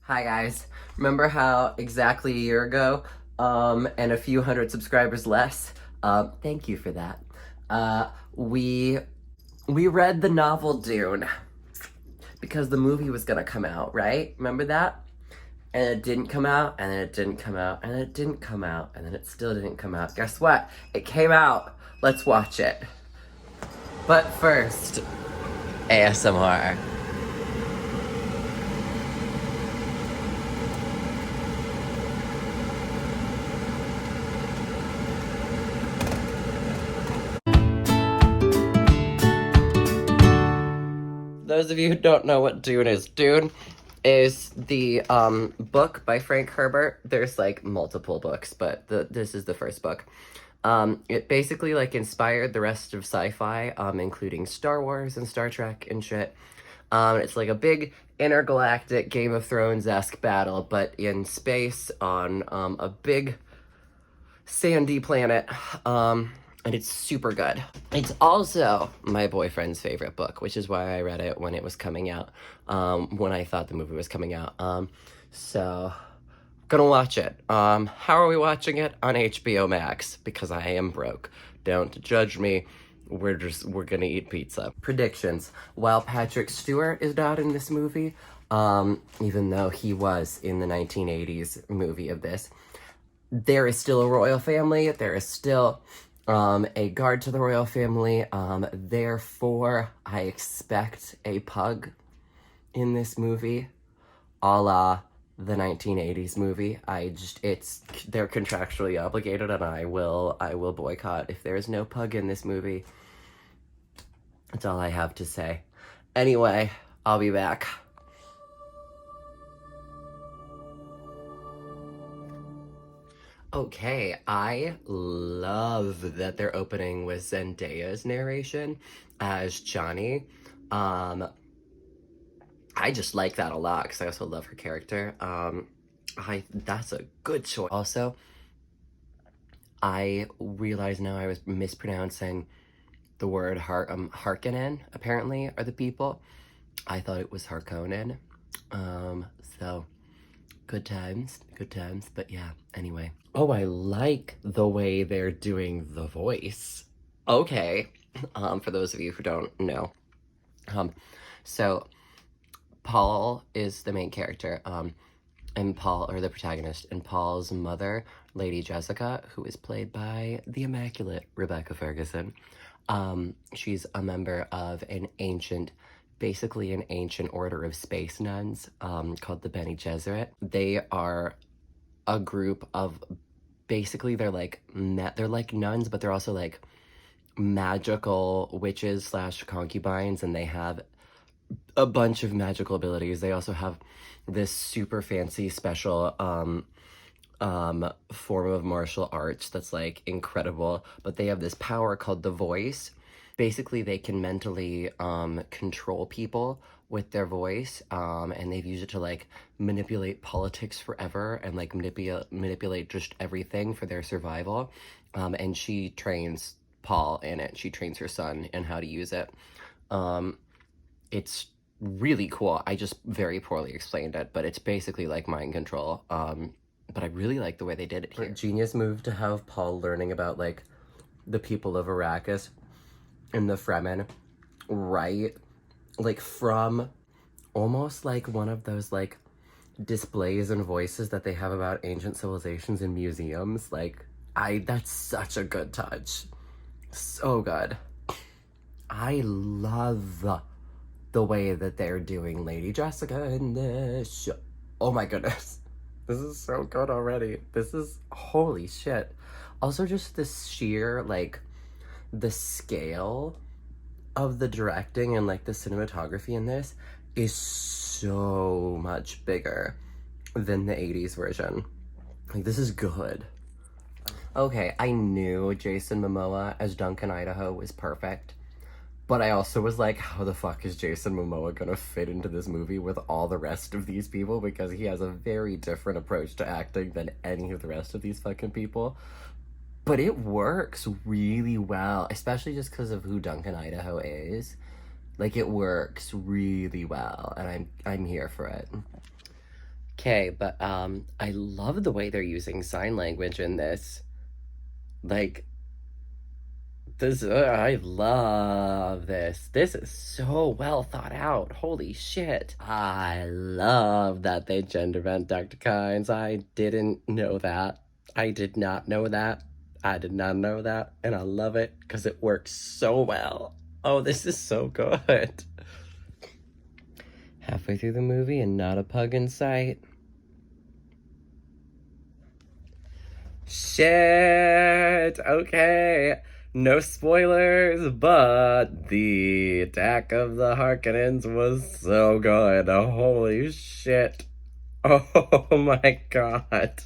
Hi guys. Remember how exactly a year ago, and a few hundred subscribers less, thank you for that. We read the novel Dune because the movie was gonna come out, right? Remember that? And it didn't come out, and then it didn't come out, and then it didn't come out, and then it still didn't come out. Guess what? It came out. Let's watch it. But first, ASMR. Those of you who don't know what Dune is the book by Frank Herbert. There's like multiple books, but this is the first book. It basically like inspired the rest of sci-fi, including Star Wars and Star Trek and shit. It's like a big intergalactic Game of Thrones-esque battle, but in space on a big sandy planet. And it's super good. It's also my boyfriend's favorite book, which is why I read it when it was coming out, when I thought the movie was coming out. So, gonna watch it. How are we watching it? On HBO Max, because I am broke. Don't judge me. We're gonna eat pizza. Predictions. While Patrick Stewart is not in this movie, even though he was in the 1980s movie of this, there is still a royal family. There is still a guard to the royal family. Therefore, I expect a pug in this movie, a la the 1980s movie. They're contractually obligated, and I will boycott if there is no pug in this movie. That's all I have to say. Anyway, I'll be back. Okay, I love that they're opening with Zendaya's narration as Johnny. I just like that a lot because I also love her character. That's a good choice. Also, I realize now I was mispronouncing the word Harkonnen, apparently, are the people. I thought it was Harkonnen. So good times, but yeah, anyway. Oh, I like the way they're doing the voice. Okay, for those of you who don't know. So Paul is the main character, and Paul, or the protagonist, and Paul's mother, Lady Jessica, who is played by the immaculate Rebecca Ferguson. She's a member of basically an ancient order of space nuns, called the Bene Gesserit. They are a group of, basically they're like nuns, but they're also like magical witches / concubines, and they have a bunch of magical abilities. They also have this super fancy special form of martial arts that's like incredible, but they have this power called the voice. Basically, they can mentally control people with their voice, and they've used it to like manipulate politics forever and like manipulate just everything for their survival. And she trains Paul in it. She trains her son in how to use it. It's really cool. I just very poorly explained it, but it's basically like mind control. But I really like the way they did it here. Genius move to have Paul learning about like the people of Arrakis and the Fremen, right? Like from almost like one of those like displays and voices that they have about ancient civilizations in museums. Like, that's such a good touch. So good. I love the way that they're doing Lady Jessica in this show. Oh my goodness. This is so good already. This is, holy shit. Also, just the sheer, like, the scale of the directing and, like, the cinematography in this is so much bigger than the 80s version. Like, this is good. Okay, I knew Jason Momoa as Duncan Idaho was perfect. But I also was like, how the fuck is Jason Momoa gonna fit into this movie with all the rest of these people? Because he has a very different approach to acting than any of the rest of these fucking people. But it works really well, especially just because of who Duncan Idaho is. Like, it works really well, and I'm here for it. Okay, but I love the way they're using sign language in this. Like this, I love this. This is so well thought out. Holy shit! I love that they gender bent Decktikins. I didn't know that. I did not know that. I did not know that, and I love it because it works so well. Oh, this is so good. Halfway through the movie and not a pug in sight. Shit! Okay. No spoilers, but the Attack of the Harkonnens was so good. Holy shit. Oh my god.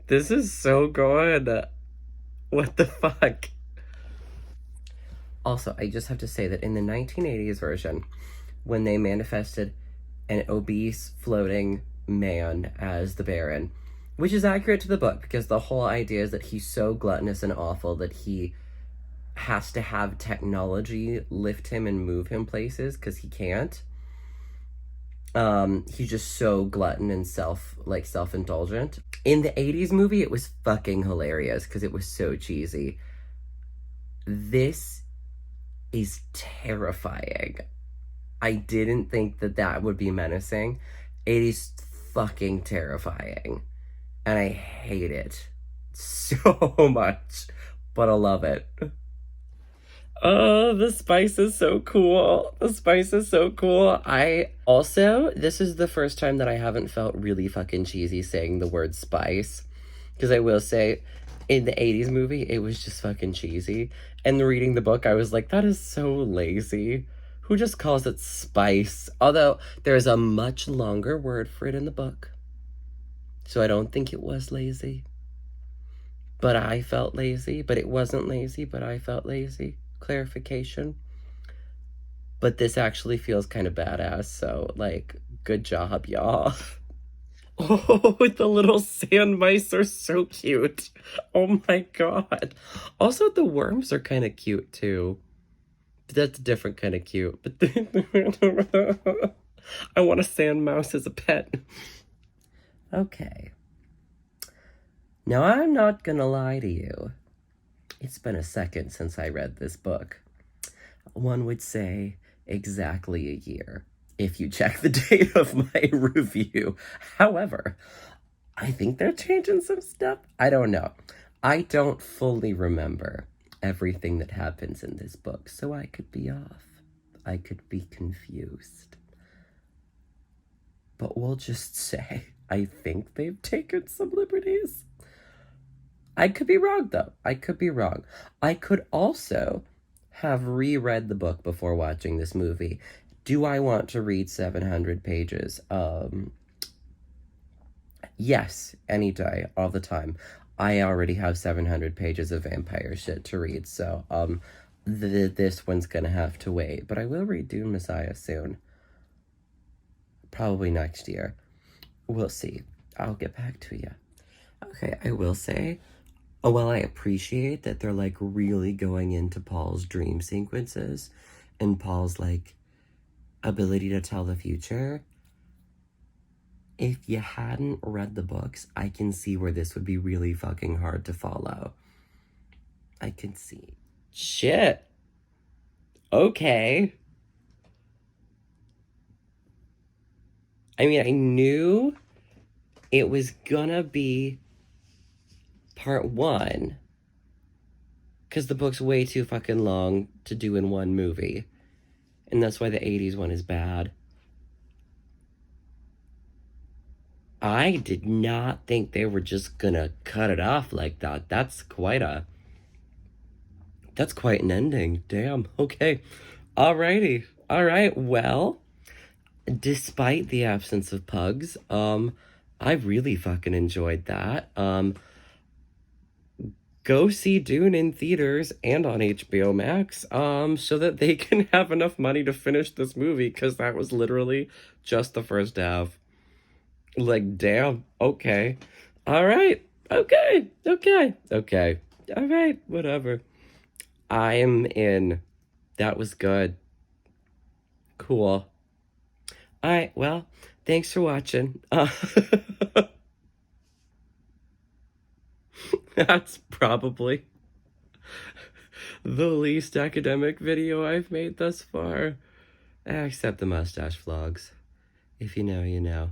This is so good. What the fuck? Also, I just have to say that in the 1980s version, when they manifested an obese floating man as the Baron, which is accurate to the book because the whole idea is that he's so gluttonous and awful that he has to have technology lift him and move him places because he can't. He's just so glutton and self-indulgent. In the 80s movie, it was fucking hilarious because it was so cheesy. This is terrifying. I didn't think that that would be menacing. It is fucking terrifying. And I hate it so much. But I love it. Oh, the spice is so cool. The spice is so cool. This is the first time that I haven't felt really fucking cheesy saying the word spice. Because I will say, in the 80s movie, it was just fucking cheesy. And reading the book, I was like, that is so lazy. Who just calls it spice? Although, there's a much longer word for it in the book. So I don't think it was lazy. But I felt lazy. But it wasn't lazy, but I felt lazy. Clarification. But this actually feels kind of badass, so, like, good job, y'all. Oh, the little sand mice are so cute. Oh my god. Also, the worms are kind of cute, too. But that's a different kind of cute. But I want a sand mouse as a pet. Okay. Now, I'm not gonna lie to you. It's been a second since I read this book. One would say exactly a year if you check the date of my review. However, I think they're changing some stuff. I don't know. I don't fully remember everything that happens in this book, so I could be off. I could be confused. But we'll just say I think they've taken some liberties. I could be wrong, though. I could be wrong. I could also have reread the book before watching this movie. Do I want to read 700 pages? Yes, any day, all the time. I already have 700 pages of vampire shit to read, so this one's gonna have to wait. But I will read Dune Messiah soon. Probably next year. We'll see. I'll get back to you. Okay, I will say, well, I appreciate that they're, like, really going into Paul's dream sequences and Paul's, like, ability to tell the future. If you hadn't read the books, I can see where this would be really fucking hard to follow. I can see. Shit. Okay. I mean, I knew it was gonna be part one, because the book's way too fucking long to do in one movie. And that's why the 80s one is bad. I did not think they were just gonna cut it off like that. That's quite an ending. Damn. Okay. Alrighty. Alright, well, despite the absence of pugs, I really fucking enjoyed that. Go see Dune in theaters and on HBO Max, so that they can have enough money to finish this movie, because that was literally just the first half. Like, damn, okay. Alright, okay, alright, whatever. I am in. That was good. Cool. Alright, well, Thanks for watching. That's probably the least academic video I've made thus far. Except the mustache vlogs. If you know, you know.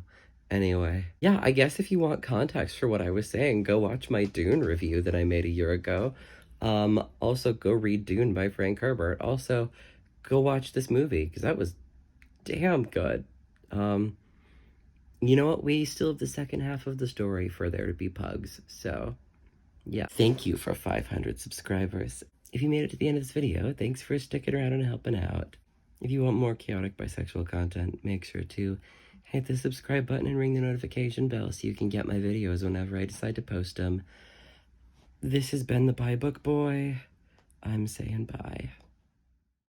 Anyway, yeah, I guess if you want context for what I was saying, go watch my Dune review that I made a year ago. Also, go read Dune by Frank Herbert. Also, go watch this movie, because that was damn good. You know what? We still have the second half of the story for there to be pugs, so yeah. Thank you for 500 subscribers. If you made it to the end of this video, thanks for sticking around and helping out. If you want more chaotic bisexual content, make sure to hit the subscribe button and ring the notification bell so you can get my videos whenever I decide to post them. This has been the Bye Book Boy. I'm saying bye.